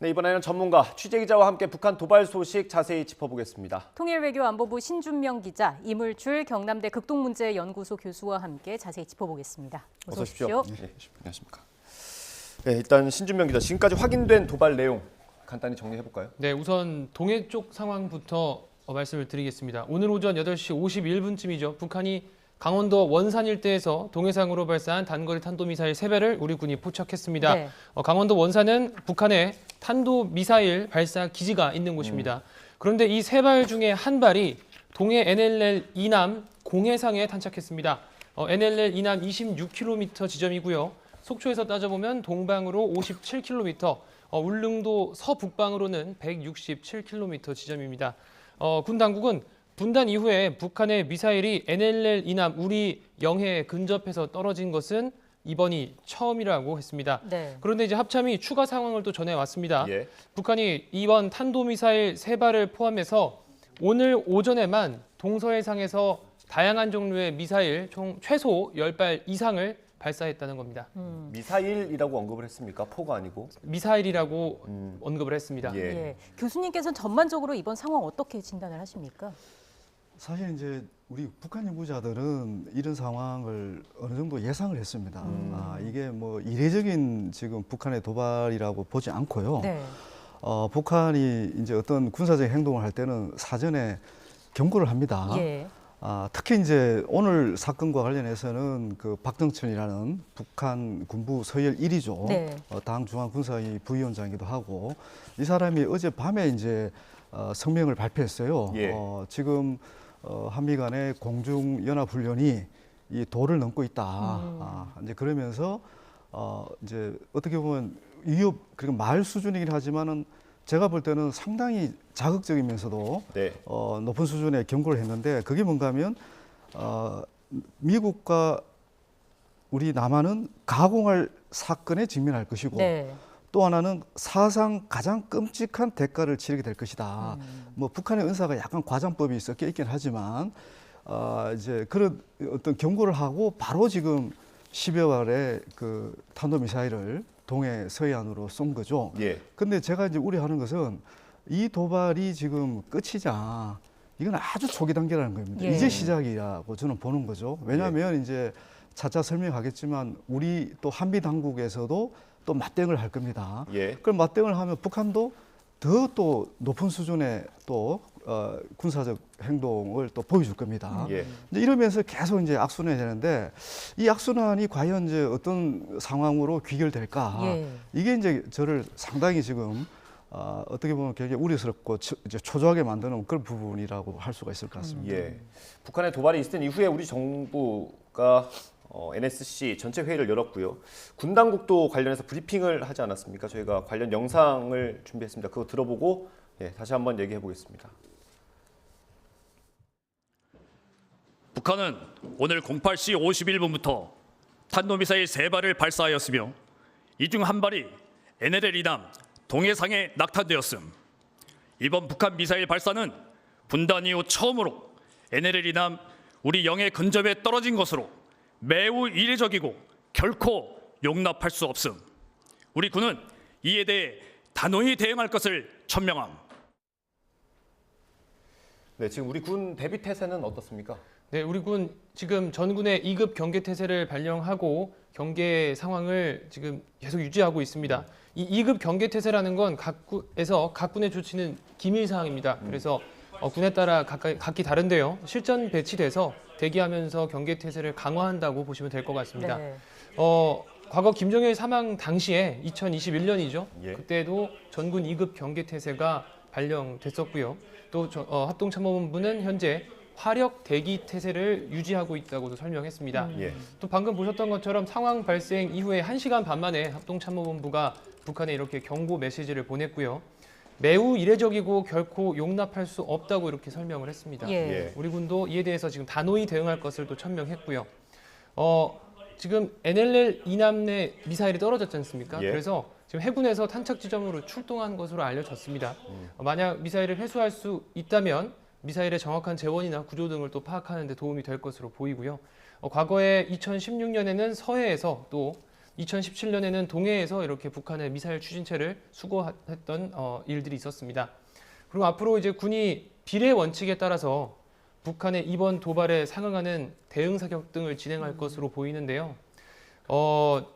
네, 이번에는 전문가 취재기자와 함께 북한 도발 소식 자세히 짚어보겠습니다. 통일외교안보부 신준명 기자, 이물출 경남대 극동문제연구소 교수와 함께 자세히 짚어보겠습니다. 어서 오십시오. 네, 안녕하십니까. 네, 일단 신준명 기자, 지금까지 확인된 도발 내용 간단히 정리해볼까요? 네, 우선 동해 쪽 상황부터 말씀을 드리겠습니다. 오늘 오전 8시 51분쯤이죠. 북한이 강원도 원산 일대에서 동해상으로 발사한 단거리 탄도미사일 3발을 우리 군이 포착했습니다. 네. 강원도 원산은 북한의 탄도미사일 발사 기지가 있는 곳입니다. 그런데 이 3발 중에 한 발이 동해 NLL 이남 공해상에 탄착했습니다. NLL 이남 26km 지점이고요. 속초에서 따져보면 동방으로 57km, 울릉도 서북방으로는 167km 지점입니다. 군 당국은 분단 이후에 북한의 미사일이 NLL 이남 우리 영해에 근접해서 떨어진 것은 이번이 처음이라고 했습니다. 네. 그런데 이제 합참이 추가 상황을 또 전해왔습니다. 예. 북한이 이번 탄도미사일 3발을 포함해서 오늘 오전에만 동서해상에서 다양한 종류의 미사일 총 최소 10발 이상을 발사했다는 겁니다. 미사일이라고 언급을 했습니까? 포가 아니고. 미사일이라고 언급을 했습니다. 예. 예. 교수님께서는 전반적으로 이번 상황 어떻게 진단을 하십니까? 사실 이제 우리 북한 연구자들은 이런 상황을 어느 정도 예상을 했습니다. 이게 뭐 이례적인 지금 북한의 도발이라고 보지 않고요. 네. 북한이 이제 어떤 군사적 행동을 할 때는 사전에 경고를 합니다. 예. 특히 이제 오늘 사건과 관련해서는 그 박정천이라는 북한 군부 서열 1위죠. 네. 당 중앙군사위 부위원장이기도 하고 이 사람이 어젯밤에 이제 성명을 발표했어요. 예. 지금 한미 간의 공중 연합 훈련이 이 도를 넘고 있다. 이제 그러면서 이제 어떻게 보면 위협 그리고 말 수준이긴 하지만은 제가 볼 때는 상당히 자극적이면서도 네. 높은 수준의 경고를 했는데 그게 뭔가 하면 미국과 우리 남한은 가공할 사건에 직면할 것이고 네. 또 하나는 사상 가장 끔찍한 대가를 치르게 될 것이다. 뭐 북한의 은사가 약간 과장법이 섞여 있긴 하지만 이제 그런 어떤 경고를 하고 바로 지금 10여 발의 그 탄도미사일을 동해 서해안으로 쏜 거죠. 예. 근데 제가 이제 우려하는 것은 이 도발이 지금 끝이자 이건 아주 초기 단계라는 겁니다. 예. 이제 시작이라고 저는 보는 거죠. 왜냐하면 이제 차차 설명하겠지만 우리 또 한미 당국에서도 또 맞대응을 할 겁니다. 예. 그럼 맞대응을 하면 북한도 더 또 높은 수준의 또 군사적 행동을 또 보여줄 겁니다. 예. 이제 이러면서 계속 이제 악순환이 되는데 이 악순환이 과연 이제 어떤 상황으로 귀결될까? 예. 이게 이제 저를 상당히 지금 어떻게 보면 굉장히 우려스럽고 이제 초조하게 만드는 그런 부분이라고 할 수가 있을 것 같습니다. 예. 북한의 도발이 있었던 이후에 우리 정부가 NSC 전체 회의를 열었고요. 군 당국도 관련해서 브리핑을 하지 않았습니까? 저희가 관련 영상을 준비했습니다. 그거 들어보고 다시 한번 얘기해 보겠습니다. 북한은 오늘 08시 51분부터 탄도미사일 3발을 발사하였으며 이 중 한 발이 NLL 이남 동해상에 낙탄되었음. 이번 북한 미사일 발사는 분단 이후 처음으로 NLL 이남 우리 영해 근접에 떨어진 것으로 매우 이례적이고 결코 용납할 수 없음. 우리 군은 이에 대해 단호히 대응할 것을 천명함. 네, 지금 우리 군 대비 태세는 어떻습니까? 네, 우리 군 지금 전군의 2급 경계 태세를 발령하고 경계 상황을 지금 계속 유지하고 있습니다. 이 2급 경계 태세라는 건 각군에서 각 군의 조치는 기밀 사항입니다. 그래서 군에 따라 각기 다른데요. 실전 배치돼서 대기하면서 경계 태세를 강화한다고 보시면 될 것 같습니다. 네. 과거 김정일 사망 당시에 2021년이죠. 예. 그때도 전군 2급 경계 태세가 발령됐었고요. 또 합동참모본부는 현재 화력 대기 태세를 유지하고 있다고도 설명했습니다. 예. 또 방금 보셨던 것처럼 상황 발생 이후에 1시간 반 만에 합동참모본부가 북한에 이렇게 경고 메시지를 보냈고요. 매우 이례적이고 결코 용납할 수 없다고 이렇게 설명을 했습니다. 예. 우리 군도 이에 대해서 지금 단호히 대응할 것을 또 천명했고요. 지금 NLL 이남 내 미사일이 떨어졌지 않습니까? 예. 그래서 지금 해군에서 탄착 지점으로 출동한 것으로 알려졌습니다. 만약 미사일을 회수할 수 있다면 미사일의 정확한 재원이나 구조 등을 또 파악하는 데 도움이 될 것으로 보이고요. 과거에 2016년에는 서해에서 또 2017년에는 동해에서 이렇게 북한의 미사일 추진체를 수거했던 일들이 있었습니다. 그리고 앞으로 이제 군이 비례 원칙에 따라서 북한의 이번 도발에 상응하는 대응 사격 등을 진행할 것으로 보이는데요.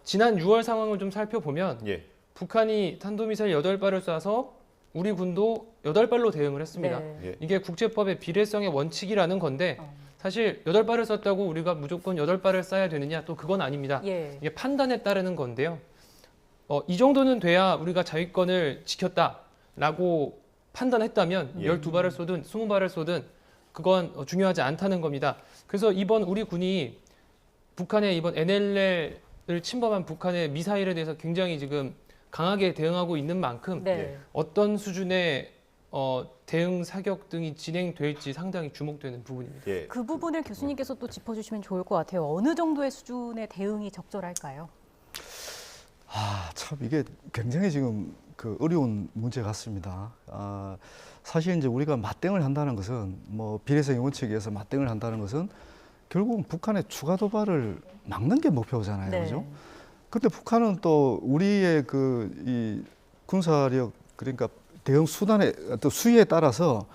지난 6월 상황을 좀 살펴보면 예. 북한이 탄도미사일 8발을 쏴서 우리 군도 8발로 대응을 했습니다. 네. 예. 이게 국제법의 비례성의 원칙이라는 건데 사실 8발을 쐈다고 우리가 무조건 8발을 쏴야 되느냐 또 그건 아닙니다. 예. 이게 판단에 따르는 건데요. 이 정도는 돼야 우리가 자위권을 지켰다라고 판단했다면 예. 12발을 쏘든 20발을 쏘든 그건 중요하지 않다는 겁니다. 그래서 이번 우리 군이 북한의 이번 NLL을 침범한 북한의 미사일에 대해서 굉장히 지금 강하게 대응하고 있는 만큼 네. 어떤 수준의 대응 사격 등이 진행될지 상당히 주목되는 부분입니다. 예. 그 부분을 교수님께서 또 짚어주시면 좋을 것 같아요. 어느 정도의 수준의 대응이 적절할까요? 참 이게 굉장히 지금 그 어려운 문제 같습니다. 사실 이제 우리가 맞대응을 한다는 것은 뭐 비례성의 원칙에 의해서 맞대응을 한다는 것은 결국은 북한의 추가 도발을 막는 게 목표잖아요, 네. 그죠? 근데 북한은 또 우리의 이 군사력 그러니까 대응 수단의 또 수위에 따라서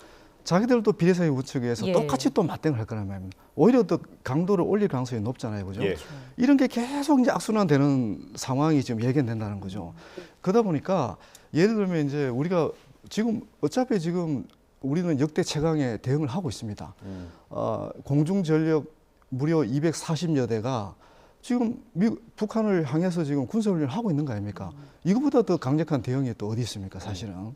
자기들도 비례성의 원칙에 의해서 예. 똑같이 또 맞대응을 할 거란 말입니다. 오히려 더 강도를 올릴 가능성이 높잖아요, 그죠? 예. 이런 게 계속 이제 악순환되는 상황이 지금 예견된다는 거죠. 그러다 보니까 예를 들면 이제 우리가 지금 어차피 지금 우리는 역대 최강의 대응을 하고 있습니다. 공중 전력 무려 240여 대가 지금 북한을 향해서 지금 군사훈련을 하고 있는 거 아닙니까? 이거보다 더 강력한 대응이 또 어디 있습니까, 사실은.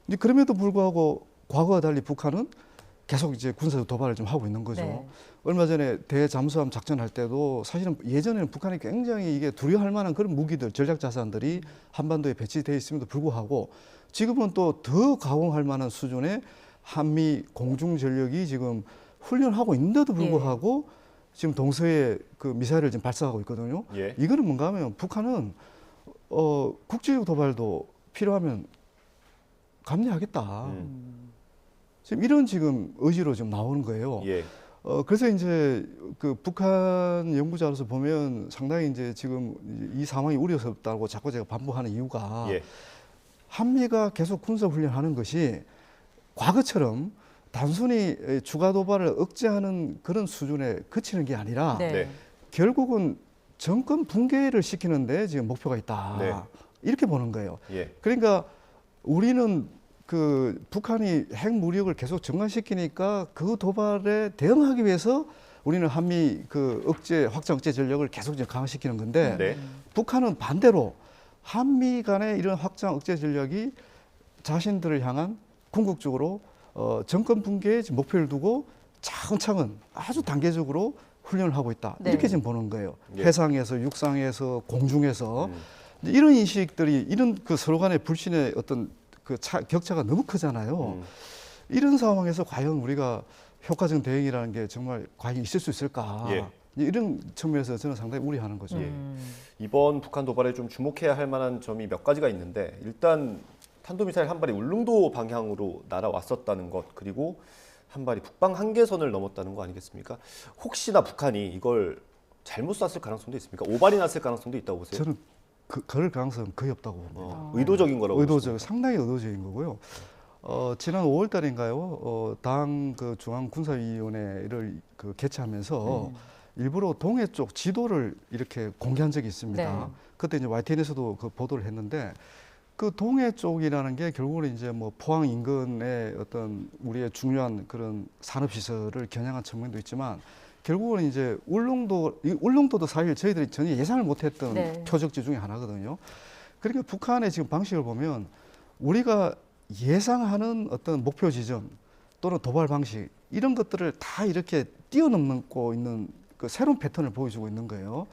근데 그럼에도 불구하고 과거와 달리 북한은 계속 이제 군사 도발을 좀 하고 있는 거죠. 네. 얼마 전에 대잠수함 작전할 때도 사실은 예전에는 북한이 굉장히 이게 두려워할 만한 그런 무기들, 전략 자산들이 한반도에 배치되어 있음에도 불구하고 지금은 또 더 가공할 만한 수준의 한미 공중 전력이 지금 훈련하고 있는데도 불구하고 지금 동서에 그 미사일을 지금 발사하고 있거든요. 예. 이거는 뭔가 하면 북한은 국제적 도발도 필요하면 감내하겠다. 지금 이런 지금 의지로 좀 나오는 거예요. 예. 그래서 이제 그 북한 연구자로서 보면 상당히 이제 지금 이 상황이 우려스럽다고 자꾸 제가 반복하는 이유가 예. 한미가 계속 군사 훈련하는 것이 과거처럼 단순히 추가 도발을 억제하는 그런 수준에 그치는 게 아니라 네. 네. 결국은 정권 붕괴를 시키는데 지금 목표가 있다. 네. 이렇게 보는 거예요. 예. 그러니까 우리는 그 북한이 핵 무력을 계속 증가시키니까 그 도발에 대응하기 위해서 우리는 한미 그 확장 억제 전력을 계속 이제 강화시키는 건데 네. 북한은 반대로 한미 간의 이런 확장 억제 전력이 자신들을 향한 궁극적으로 정권 붕괴의 목표를 두고 차근차근 아주 단계적으로 훈련을 하고 있다. 네. 이렇게 지금 보는 거예요. 예. 해상에서, 육상에서, 공중에서 이런 인식들이 이런 그 서로 간의 불신의 어떤 그 격차가 너무 크잖아요. 이런 상황에서 과연 우리가 효과적 대응이라는 게 정말 과연 있을 수 있을까? 예. 이런 측면에서 저는 상당히 우려하는 거죠. 이번 북한 도발에 좀 주목해야 할 만한 점이 몇 가지가 있는데 일단 탄도미사일 한 발이 울릉도 방향으로 날아왔었다는 것 그리고 한 발이 북방 한계선을 넘었다는 거 아니겠습니까? 혹시나 북한이 이걸 잘못 쐈을 가능성도 있습니까? 오발이 났을 가능성도 있다고 보세요? 저는 그럴 가능성은 거의 없다고 봅니다. 의도적인 거라고 의도적, 상당히 의도적인 거고요. 지난 5월 달인가요? 당 그 중앙군사위원회를 그 개최하면서 일부러 동해 쪽 지도를 이렇게 공개한 적이 있습니다. 네. 그때 이제 YTN에서도 그 보도를 했는데 그 동해 쪽이라는 게 결국은 이제 뭐 포항 인근의 어떤 우리의 중요한 그런 산업 시설을 겨냥한 측면도 있지만 결국은 이제 울릉도도 사실 저희들이 전혀 예상을 못했던 네. 표적지 중에 하나거든요. 그러니까 북한의 지금 방식을 보면 우리가 예상하는 어떤 목표 지점 또는 도발 방식 이런 것들을 다 이렇게 뛰어넘고 있는 그 새로운 패턴을 보여주고 있는 거예요.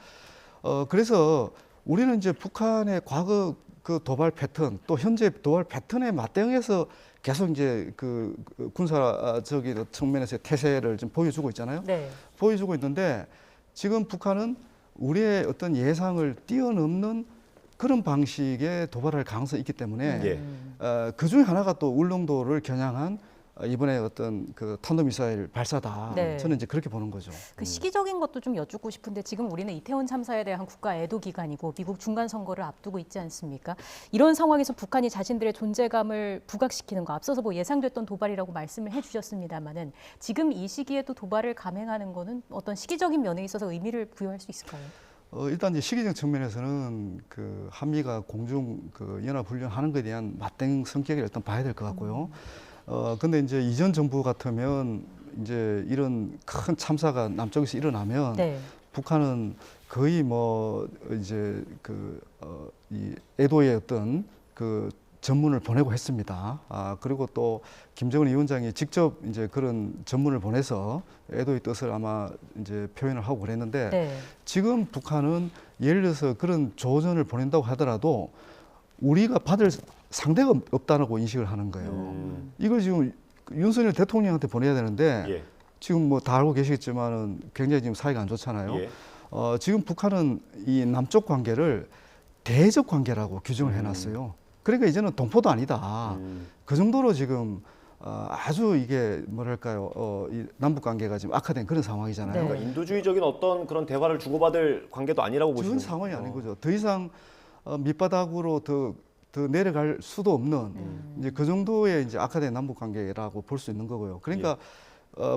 그래서 우리는 이제 북한의 과거 그 도발 패턴 또 현재 도발 패턴에 맞대응해서 계속 이제 그 군사적인 측면에서 태세를 좀 보여주고 있잖아요. 네. 보여주고 있는데 지금 북한은 우리의 어떤 예상을 뛰어넘는 그런 방식의 도발할 가능성이 있기 때문에 예. 그 중에 하나가 또 울릉도를 겨냥한 이번에 어떤 그 탄도미사일 발사다. 네. 저는 이제 그렇게 보는 거죠. 그 시기적인 것도 좀 여쭙고 싶은데 지금 우리는 이태원 참사에 대한 국가 애도 기간이고 미국 중간 선거를 앞두고 있지 않습니까? 이런 상황에서 북한이 자신들의 존재감을 부각시키는 거 앞서서 뭐 예상됐던 도발이라고 말씀을 해주셨습니다만은 지금 이 시기에도 도발을 감행하는 거는 어떤 시기적인 면에 있어서 의미를 부여할 수 있을까요? 일단 이제 시기적 측면에서는 그 한미가 공중 그 연합 훈련하는 것에 대한 맞대응 성격을 일단 봐야 될 것 같고요. 근데 이제 이전 정부 같으면 이제 이런 큰 참사가 남쪽에서 일어나면 네. 북한은 거의 뭐 이제 이 애도의 어떤 그 전문을 보내고 했습니다. 그리고 또 김정은 위원장이 직접 이제 그런 전문을 보내서 애도의 뜻을 아마 이제 표현을 하고 그랬는데 네. 지금 북한은 예를 들어서 그런 조전을 보낸다고 하더라도 우리가 받을 상대가 없다고 인식을 하는 거예요. 이걸 지금 윤석열 대통령한테 보내야 되는데 예. 지금 뭐 다 알고 계시겠지만은 굉장히 지금 사이가 안 좋잖아요. 예. 지금 북한은 이 남쪽 관계를 대적 관계라고 규정을 해놨어요. 그러니까 이제는 동포도 아니다. 그 정도로 지금 아주 이게 뭐랄까요, 이 남북 관계가 지금 악화된 그런 상황이잖아요. 네. 그러니까 인도주의적인 어떤 그런 대화를 주고받을 관계도 아니라고 보시는 그런 상황이 거죠. 아닌 거죠. 더 이상 밑바닥으로 더 내려갈 수도 없는 이제 그 정도의 이제 악화된 남북 관계라고 볼 수 있는 거고요. 그러니까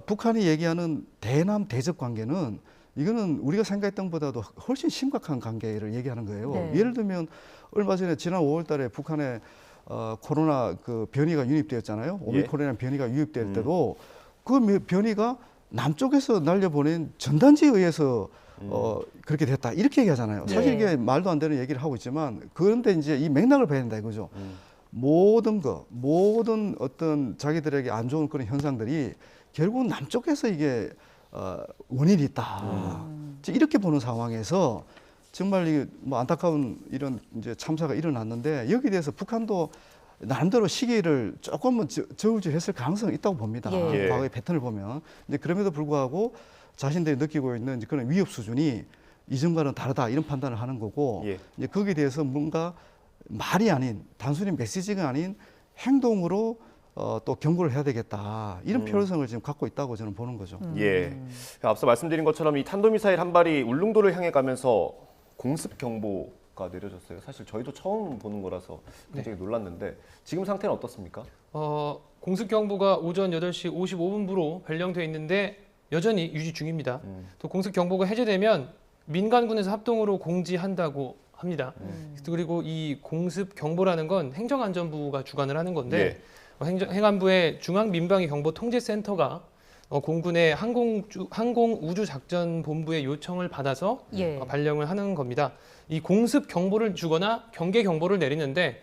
북한이 얘기하는 대남 대적 관계는 이거는 우리가 생각했던 것보다도 훨씬 심각한 관계를 얘기하는 거예요. 네. 예를 들면 얼마 전에 지난 5월달에 북한에 코로나 그 변이가 유입되었잖아요. 오미크론이라는 변이가 유입될 때도 그 변이가 남쪽에서 날려보낸 전단지에 의해서 그렇게 됐다 이렇게 얘기하잖아요. 사실 이게 말도 안 되는 얘기를 하고 있지만 그런데 이제 이 맥락을 봐야 된다 이거죠. 모든 어떤 자기들에게 안 좋은 그런 현상들이 결국은 남쪽에서 이게 원인이 있다. 이렇게 보는 상황에서 정말 이게 뭐 안타까운 이런 이제 참사가 일어났는데 여기에 대해서 북한도 나름대로 시기를 조금은 저울질했을 가능성이 있다고 봅니다. 예. 과거의 패턴을 보면. 근데 그럼에도 불구하고 자신들이 느끼고 있는 그런 위협 수준이 이전과는 다르다 이런 판단을 하는 거고 예. 이제 거기에 대해서 뭔가 말이 아닌 단순히 메시지가 아닌 행동으로 또 경고를 해야 되겠다 이런 필요성을 지금 갖고 있다고 저는 보는 거죠. 예. 앞서 말씀드린 것처럼 이 탄도미사일 한 발이 울릉도를 향해 가면서 공습 경보가 내려졌어요. 사실 저희도 처음 보는 거라서 굉장히 놀랐는데 지금 상태는 어떻습니까? 공습 경보가 오전 8시 55분부로 발령되어 있는데 여전히 유지 중입니다. 또 공습 경보가 해제되면 민간군에서 합동으로 공지한다고 합니다. 그리고 이 공습 경보라는 건 행정안전부가 주관을 하는 건데 행안부의 중앙민방위경보통제센터가 공군의 항공우주작전본부의 요청을 받아서 발령을 하는 겁니다. 이 공습 경보를 주거나 경계 경보를 내리는데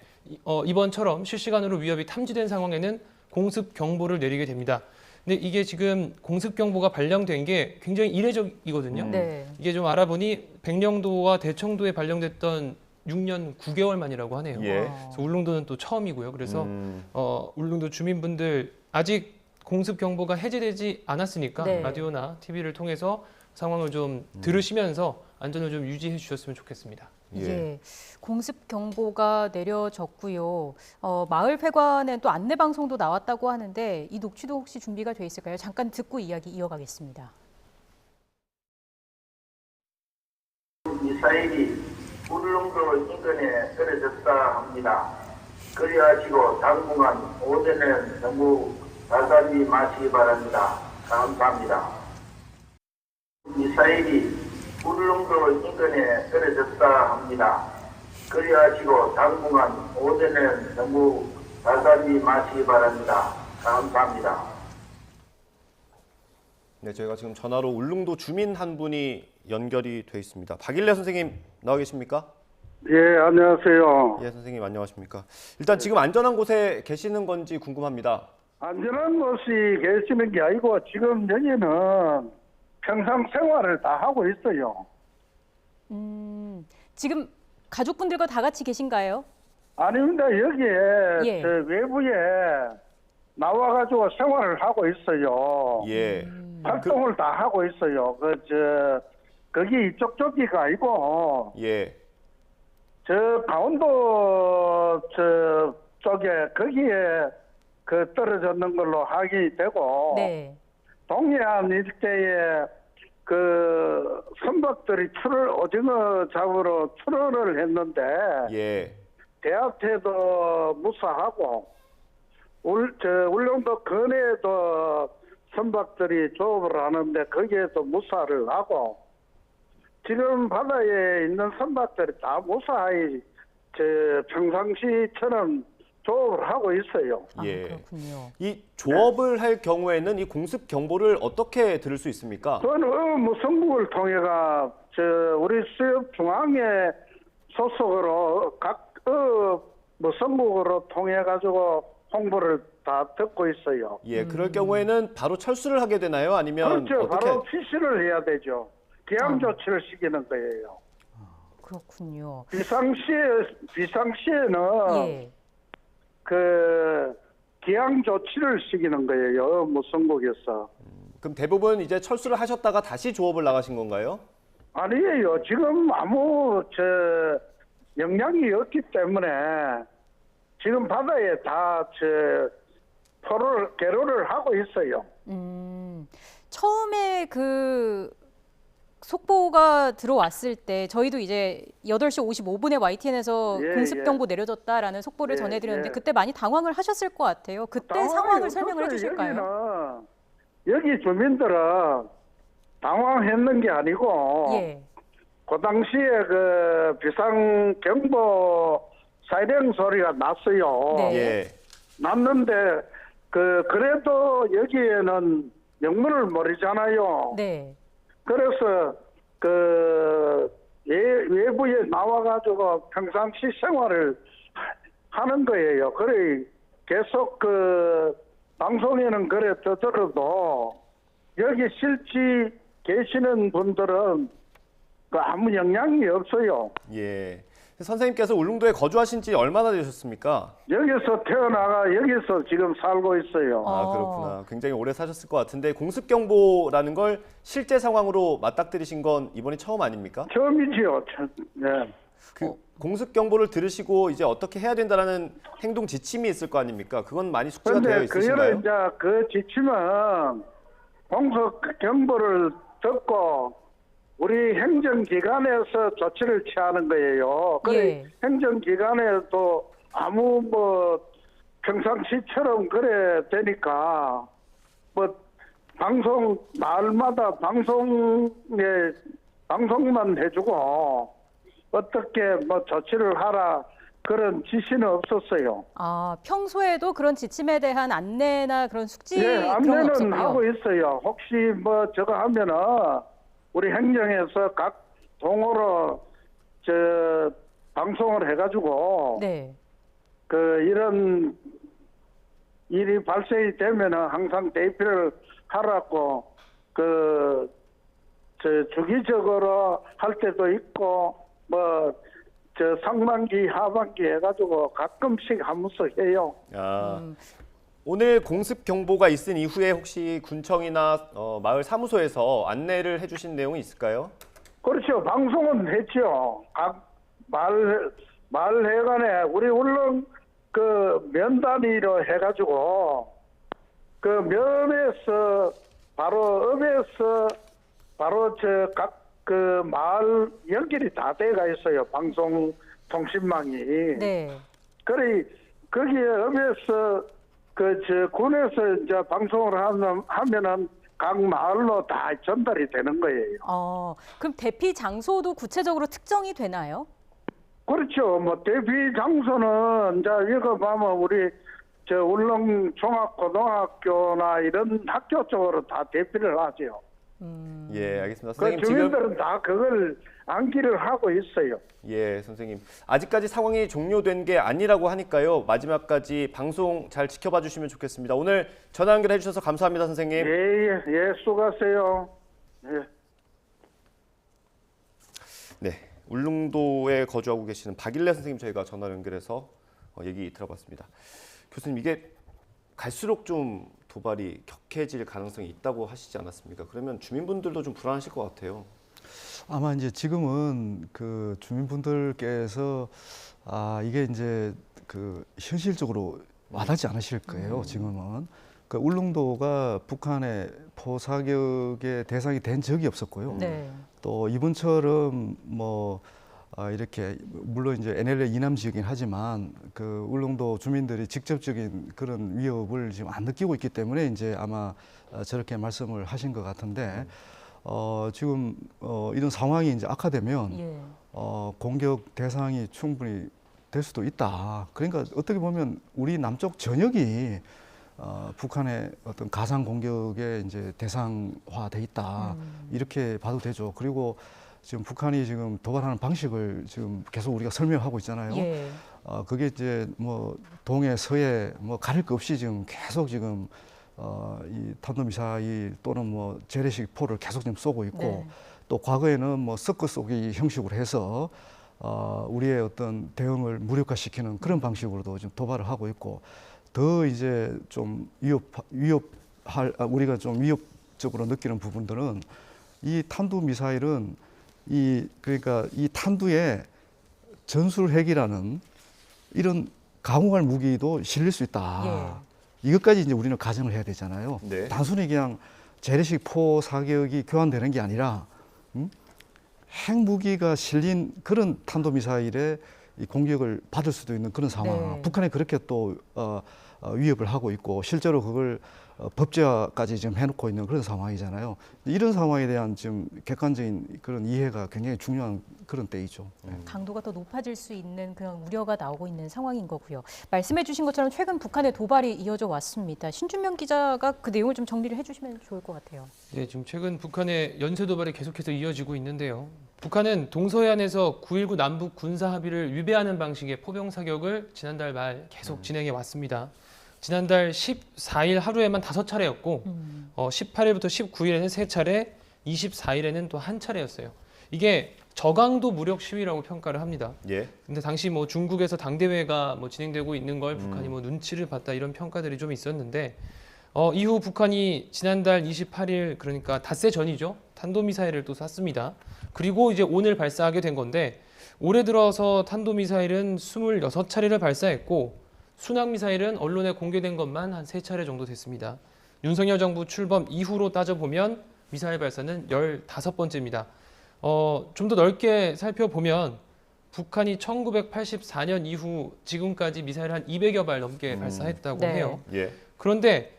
이번처럼 실시간으로 위협이 탐지된 상황에는 공습 경보를 내리게 됩니다. 근데 이게 지금 공습 경보가 발령된 게 굉장히 이례적이거든요. 네. 이게 좀 알아보니 백령도와 대청도에 발령됐던 6년 9개월 만이라고 하네요. 예. 그래서 울릉도는 또 처음이고요. 그래서 울릉도 주민분들 아직 공습 경보가 해제되지 않았으니까 네. 라디오나 TV를 통해서 상황을 좀 들으시면서 안전을 좀 유지해 주셨으면 좋겠습니다. 예. 공습 경보가 내려졌고요. 마을 회관에 또 안내 방송도 나왔다고 하는데 이 녹취도 혹시 준비가 돼 있을까요? 잠깐 듣고 이야기 이어가겠습니다. 미사일이 울릉도 인근에 떨어졌다 합니다. 그리하시고 당분간 오전에 너무 발사하지 마시기 바랍니다. 감사합니다. 미사일이 울릉도 인근에 떨어졌다 합니다. 그리하시고 당분간 오전에 너무 발사하지 마시기 바랍니다. 감사합니다. 네, 저희가 지금 전화로 울릉도 주민 한 분이 연결이 돼 있습니다. 박일래 선생님 나와 계십니까? 예, 안녕하세요. 예, 선생님 안녕하십니까? 일단 지금 안전한 곳에 계시는 건지 궁금합니다. 안전한 곳이 계시는 게 아니고 지금 여기는 평상 생활을 다 하고 있어요. 지금 가족분들과 다 같이 계신가요? 아닙니다. 여기에 저 외부에 나와가지고 생활을 하고 있어요. 예. 활동을 다 하고 있어요. 거기 이쪽 저기가 아니고 예. 저 강원도 쪽에 거기에 그 떨어졌는 걸로 확인이 되고 네. 동해안 일대에 그 선박들이 오징어 잡으러 출어를 했는데 예. 대하태도 무사하고 울릉도 근해에도 선박들이 조업을 하는데 거기에도 무사를 하고 지금 바다에 있는 선박들이 다 무사히 평상시처럼 조업을 하고 있어요. 아, 예. 그렇군요. 이 조업을 할 경우에는 이 공습 경보를 어떻게 들을 수 있습니까? 그건 무선국을 통해가 우리 수협 중앙에 소속으로 각 무선국으로 통해 가지고 홍보를 다 듣고 있어요. 예, 그럴 경우에는 바로 철수를 하게 되나요? 아니면 그렇죠. 어떻게? 바로 피시를 해야 되죠. 기항 조치를 시키는 거예요. 그렇군요. 비상시에는 예. 그 기항 조치를 시키는 거예요. 무선국에서. 그럼 대부분 이제 철수를 하셨다가 다시 조업을 나가신 건가요? 아니에요. 지금 아무 영향이 없기 때문에 지금 바다에 다 개로를 하고 있어요. 처음에 그 속보가 들어왔을 때 저희도 이제 8시 55분에 YTN에서 예, 공습 예. 경보 내려졌다라는 속보를 예, 전해드렸는데 예. 그때 많이 당황을 하셨을 것 같아요. 그때 당황이 상황을 설명을 없었어요. 해주실까요? 여기 주민들은 당황했는 게 아니고 예. 그 당시에 그 비상경보 사이렌 소리가 났어요. 네. 예. 났는데 그래도 여기에는 영문을 모르잖아요. 네. 그래서 외부에 나와가지고 평상시 생활을 하는 거예요. 그래 계속 방송에는 그래 떠들어도 여기 실제 계시는 분들은 아무 영향이 없어요. 예. 선생님께서 울릉도에 거주하신 지 얼마나 되셨습니까? 여기서 태어나가 여기서 지금 살고 있어요. 아, 그렇구나. 굉장히 오래 사셨을 것 같은데 공습 경보라는 걸 실제 상황으로 맞닥뜨리신 건 이번이 처음 아닙니까? 처음이지요. 네. 공습 경보를 들으시고 이제 어떻게 해야 된다라는 행동 지침이 있을 거 아닙니까? 그건 많이 숙지가 되어 그런데 있으신가요? 이제 그 지침은 공습 경보를 듣고 우리 행정기관에서 조치를 취하는 거예요. 그래 예. 행정기관에도 아무 평상시처럼 그래 되니까 방송 날마다 방송만 해주고 어떻게 조치를 하라 그런 지시는 없었어요. 아, 평소에도 그런 지침에 대한 안내나 그런 숙지 네, 그런 건 안내는 없었고요. 하고 있어요. 혹시 저거 하면은 우리 행정에서 각 동으로 방송을 해가지고 네. 이런 일이 발생이 되면은 항상 대피를 하라고 주기적으로 할 때도 있고 상반기 하반기 해가지고 가끔씩 한 번씩 해요. 아, 오늘 공습 경보가 있은 이후에 혹시 군청이나 마을 사무소에서 안내를 해주신 내용이 있을까요? 그렇죠. 방송은 했죠. 각 마을회관에 우리 울릉 면 단위로 해가지고 면에서 바로 읍에서 바로 각 마을 연결이 다 돼가 있어요. 방송 통신망이. 네. 그래 거기에 읍에서 군에서 이제 방송을 하면은 각 마을로 다 전달이 되는 거예요. 그럼 대피 장소도 구체적으로 특정이 되나요? 그렇죠. 대피 장소는 이제 이거 보면 우리 울릉 종합고등학교나 이런 학교 쪽으로 다 대피를 하죠. 예, 알겠습니다. 그 선생님 주민들은 다 그걸 암기를 하고 있어요. 예, 선생님. 아직까지 상황이 종료된 게 아니라고 하니까요. 마지막까지 방송 잘 지켜봐 주시면 좋겠습니다. 오늘 전화 연결해 주셔서 감사합니다, 선생님. 예, 수고하세요. 예. 네, 울릉도에 거주하고 계시는 박일래 선생님 저희가 전화 연결해서 얘기 들어봤습니다. 교수님, 이게 갈수록 좀 도발이 격해질 가능성이 있다고 하시지 않았습니까? 그러면 주민분들도 좀 불안하실 것 같아요. 아마 이제 지금은 주민분들께서 이게 이제 현실적으로 와닿지 않으실 거예요. 지금은 그 울릉도가 북한의 포사격의 대상이 된 적이 없었고요. 네. 또 이번처럼 뭐 이렇게 물론 이제 NLL 이남 지역이긴 하지만 그 울릉도 주민들이 직접적인 그런 위협을 지금 안 느끼고 있기 때문에 이제 아마 저렇게 말씀을 하신 것 같은데 지금 이런 상황이 이제 악화되면 예. 공격 대상이 충분히 될 수도 있다. 그러니까 어떻게 보면 우리 남쪽 전역이 북한의 어떤 가상 공격의 이제 대상화돼 있다. 이렇게 봐도 되죠. 그리고 지금 북한이 지금 도발하는 방식을 지금 계속 우리가 설명하고 있잖아요. 예. 그게 이제 뭐 동해 서해 뭐 가릴 것 없이 지금 계속 지금 이 탄도미사일 또는 뭐 재래식 포를 계속 지금 쏘고 있고 네. 또 과거에는 뭐 섞어 쏘기 형식으로 해서 우리의 어떤 대응을 무력화시키는 그런 방식으로도 지금 도발을 하고 있고 더 이제 좀 우리가 좀 위협적으로 느끼는 부분들은 이 탄도 미사일은 그러니까 이 탄두에 전술 핵이라는 이런 강우할 무기도 실릴 수 있다. 이것까지 이제 우리는 가정을 해야 되잖아요. 네. 단순히 그냥 재래식 포 사격이 교환되는 게 아니라 핵무기가 실린 그런 탄도미사일의 이 공격을 받을 수도 있는 그런 상황. 네. 북한이 그렇게 또 위협을 하고 있고 실제로 그걸 법제화까지 지금 해놓고 있는 그런 상황이잖아요. 이런 상황에 대한 지금 객관적인 그런 이해가 굉장히 중요한 그런 때이죠. 강도가 더 높아질 수 있는 그런 우려가 나오고 있는 상황인 거고요. 말씀해 주신 것처럼 최근 북한의 도발이 이어져 왔습니다. 신준명 기자가 그 내용을 좀 정리를 해주시면 좋을 것 같아요. 네, 지금 최근 북한의 연쇄 도발이 계속해서 이어지고 있는데요. 북한은 동서해안에서 9.19 남북 군사 합의를 위배하는 방식의 포병 사격을 지난달 말 계속 진행해 왔습니다. 지난달 14일 하루에만 5차례였고 18일부터 19일에는 3차례, 24일에는 또 1차례였어요. 이게 저강도 무력 시위라고 평가를 합니다. 예. 근데 당시 뭐 중국에서 당대회가 뭐 진행되고 있는 걸 북한이 뭐 눈치를 봤다 이런 평가들이 좀 있었는데 이후 북한이 지난달 28일 그러니까 닷새 전이죠. 탄도미사일을 또 쐈습니다. 그리고 이제 오늘 발사하게 된 건데 올해 들어서 탄도미사일은 26차례를 발사했고 순항미사일은 언론에 공개된 것만 한 3차례 정도 됐습니다. 윤석열 정부 출범 이후로 따져보면 미사일 발사는 15번째입니다. 좀 더 넓게 살펴보면 북한이 1984년 이후 지금까지 미사일 한 200여 발 넘게 발사했다고 네. 해요. 예. 그런데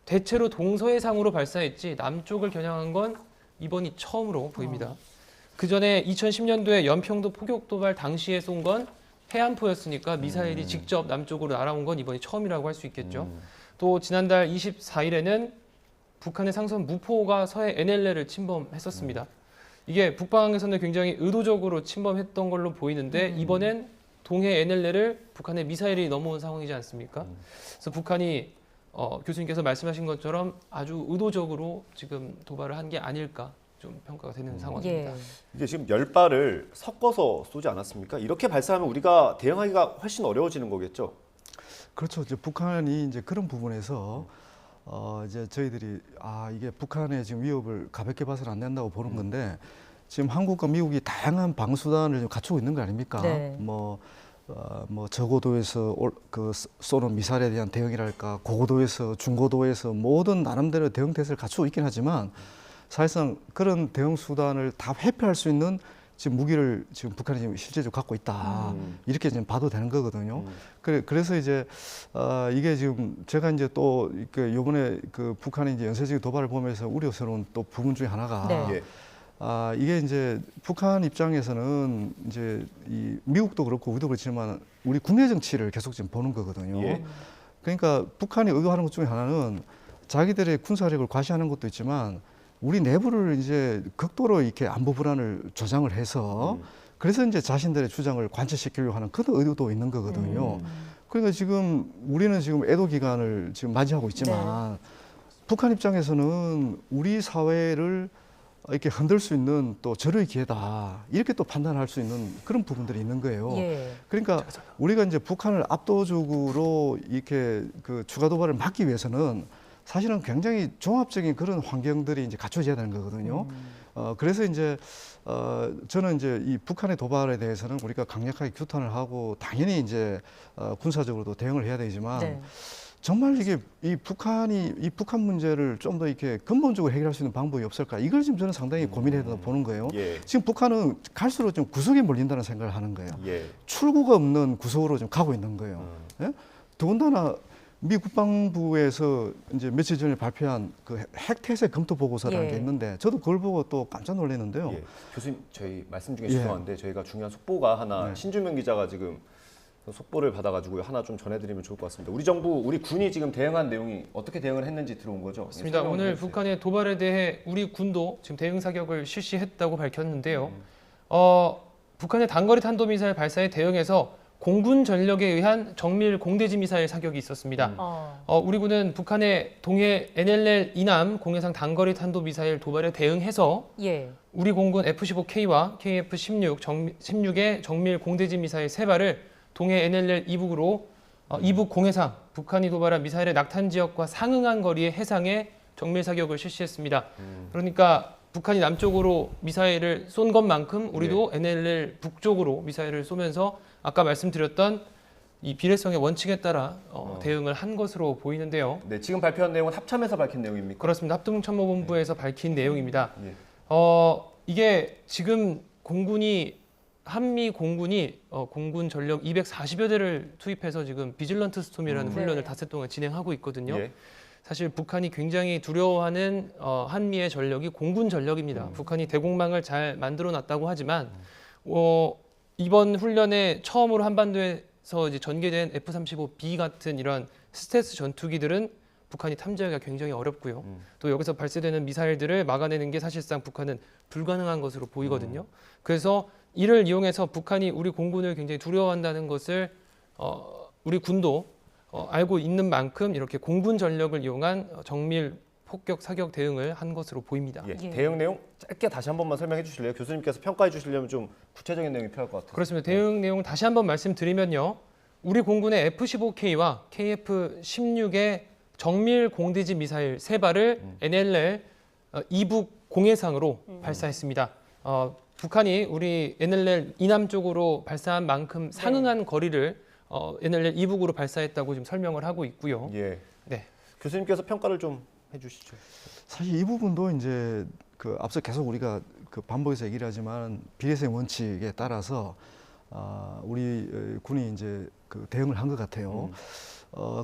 대체로 동서해상으로 발사했지 남쪽을 겨냥한 건 이번이 처음으로 보입니다. 그 전에 2010년도에 연평도 포격 도발 당시에 쏜 건 해안포였으니까 미사일이 직접 남쪽으로 날아온 건 이번이 처음이라고 할 수 있겠죠. 또 지난달 24일에는 북한의 상선 무포가 서해 NLL을 침범했었습니다. 이게 북방에서는 굉장히 의도적으로 침범했던 걸로 보이는데 이번엔 동해 NLL을 북한의 미사일이 넘어온 상황이지 않습니까? 그래서 북한이 교수님께서 말씀하신 것처럼 아주 의도적으로 지금 도발을 한 게 아닐까 좀 평가가 되는 상황입니다. 예. 이게 지금 10발을 섞어서 쏘지 않았습니까? 이렇게 발사하면 우리가 대응하기가 훨씬 어려워지는 거겠죠? 그렇죠. 이제 북한이 이제 그런 부분에서 이제 저희들이 이게 북한의 지금 위협을 가볍게 봐서는 안 된다고 보는 건데 지금 한국과 미국이 다양한 방수단을 지금 갖추고 있는 거 아닙니까? 네. 뭐 저고도에서 쏘는 미사일에 대한 대응이랄까, 고고도에서 중고도에서 모든 나름대로 대응 태세를 갖추고 있긴 하지만 사실상 그런 대응 수단을 다 회피할 수 있는 지금 무기를 지금 북한이 지금 실제적으로 갖고 있다. 이렇게 지금 봐도 되는 거거든요. 그래서 이제 이게 지금 제가 이제 또 이번에 그 북한이 이제 연쇄적인 도발을 보면서 우려스러운 또 부분 중에 하나가 네. 예. 이게 이제 북한 입장에서는 이제 이 미국도 그렇고 우리도 그렇지만 우리 국내 정치를 계속 지금 보는 거거든요. 예. 그러니까 북한이 의도하는 것 중에 하나는 자기들의 군사력을 과시하는 것도 있지만 우리 내부를 이제 극도로 이렇게 안보 불안을 조장을 해서 그래서 이제 자신들의 주장을 관철시키려고 하는 그런 의도도 있는 거거든요. 그러니까 지금 우리는 지금 애도 기간을 지금 맞이하고 있지만 북한 입장에서는 우리 사회를 이렇게 흔들 수 있는 또 절호의 기회다 이렇게 또 판단할 수 있는 그런 부분들이 있는 거예요. 예. 그러니까 우리가 이제 북한을 압도적으로 이렇게 그 추가 도발을 막기 위해서는 사실은 굉장히 종합적인 그런 환경들이 이제 갖춰져야 되는 거거든요. 그래서 이제 저는 이제 이 북한의 도발에 대해서는 우리가 강력하게 규탄을 하고 당연히 이제 군사적으로도 대응을 해야 되지만 네. 정말 이게 이 북한 문제를 좀 더 이렇게 근본적으로 해결할 수 있는 방법이 없을까? 이걸 지금 저는 상당히 고민해야 된다고 보는 거예요. 예. 지금 북한은 갈수록 좀 구석에 몰린다는 생각을 하는 거예요. 예. 출구가 없는 구석으로 좀 가고 있는 거예요. 예? 더군다나 미 국방부에서 이제 며칠 전에 발표한 그 핵태세 검토 보고서라는 예. 게 있는데 저도 그걸 보고 또 깜짝 놀랐는데요. 예. 교수님 저희 말씀 중에 예. 죄송한데 저희가 중요한 속보가 하나 네. 신주명 기자가 지금 속보를 받아가지고 하나 좀 전해드리면 좋을 것 같습니다. 우리 정부, 우리 군이 지금 대응한 내용이 어떻게 대응을 했는지 들어온 거죠? 맞습니다. 설명 좀 오늘 해주세요. 북한의 도발에 대해 우리 군도 지금 대응 사격을 실시했다고 밝혔는데요. 북한의 단거리 탄도미사일 발사에 대응해서 공군 전력에 의한 정밀 공대지 미사일 사격이 있었습니다. 우리 군은 북한의 동해 NLL 이남 공해상 단거리 탄도미사일 도발에 대응해서 예. 우리 공군 F-15K와 KF-16의 정밀 공대지 미사일 3발을 동해 NLL 이북으로 이북 공해상 북한이 도발한 미사일의 낙탄 지역과 상응한 거리의 해상에 정밀 사격을 실시했습니다. 그러니까 북한이 남쪽으로 미사일을 쏜 것만큼 우리도 NLL 북쪽으로 미사일을 쏘면서 아까 말씀드렸던 이 비례성의 원칙에 따라 대응을 한 것으로 보이는데요. 네, 지금 발표한 내용은 합참에서 밝힌 내용입니까? 그렇습니다. 합동참모본부에서 밝힌 내용입니다. 예. 이게 지금 한미 공군이 공군 전력 240여 대를 투입해서 지금 비질런트 스톰이라는 훈련을 네. 닷새 동안 진행하고 있거든요. 예. 사실 북한이 굉장히 두려워하는 한미의 전력이 공군 전력입니다. 북한이 대공망을 잘 만들어놨다고 하지만 이번 훈련에 처음으로 한반도에서 이제 전개된 F-35B 같은 이런 스텔스 전투기들은 북한이 탐지하기가 굉장히 어렵고요. 또 여기서 발사되는 미사일들을 막아내는 게 사실상 북한은 불가능한 것으로 보이거든요. 그래서 이를 이용해서 북한이 우리 공군을 굉장히 두려워한다는 것을 우리 군도 알고 있는 만큼 이렇게 공군 전력을 이용한 정밀 폭격 사격 대응을 한 것으로 보입니다. 예. 예. 대응 내용 짧게 다시 한 번만 설명해 주실래요? 교수님께서 평가해 주시려면 좀 구체적인 내용이 필요할 것 같아요. 그렇습니다. 대응 내용 다시 한번 말씀드리면요. 우리 공군의 F-15K와 KF-16의 정밀 공대지 미사일 3발을 NLL 이북 공해상으로 발사했습니다. 북한이 우리 NLL 이남 쪽으로 발사한 만큼 상응한 거리를 NLL 이북으로 발사했다고 지금 설명을 하고 있고요. 예. 네. 교수님께서 평가를 좀 해주시죠. 사실 이 부분도 이제 그 앞서 계속 우리가 그 반복해서 얘기를 하지만 비례성 원칙에 따라서 우리 군이 이제 그 대응을 한 것 같아요.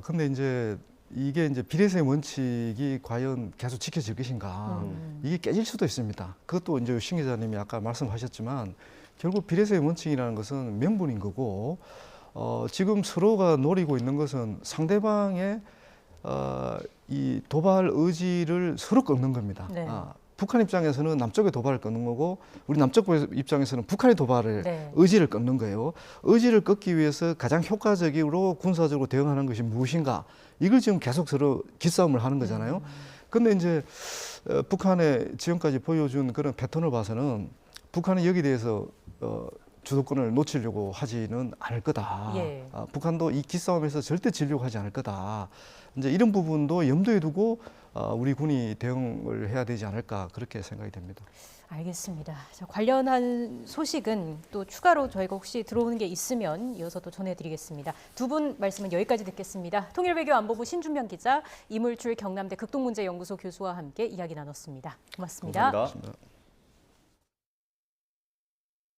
근데 이제 이게 이제 비례성 원칙이 과연 계속 지켜질 것인가 이게 깨질 수도 있습니다. 그것도 이제 신 기자님이 아까 말씀하셨지만 결국 비례성 원칙이라는 것은 명분인 거고 지금 서로가 노리고 있는 것은 상대방의 이 도발 의지를 서로 꺾는 겁니다. 네. 북한 입장에서는 남쪽의 도발을 꺾는 거고 우리 남쪽 입장에서는 북한의 도발을 네. 의지를 꺾는 거예요. 의지를 꺾기 위해서 가장 효과적으로 군사적으로 대응하는 것이 무엇인가? 이걸 지금 계속 서로 기싸움을 하는 거잖아요. 근데 이제 북한의 지금까지 보여준 그런 패턴을 봐서는 북한이 여기 대해서 주도권을 놓치려고 하지는 않을 거다. 예. 북한도 이 기싸움에서 절대 지려고 하지 않을 거다. 이제 이런 부분도 염두에 두고 우리 군이 대응을 해야 되지 않을까 그렇게 생각이 됩니다. 알겠습니다. 자, 관련한 소식은 또 추가로 저희가 혹시 들어오는 게 있으면 이어서 또 전해드리겠습니다. 두 분 말씀은 여기까지 듣겠습니다. 통일외교안보부 신준명 기자, 이물출 경남대 극동문제연구소 교수와 함께 이야기 나눴습니다. 고맙습니다. 감사합니다.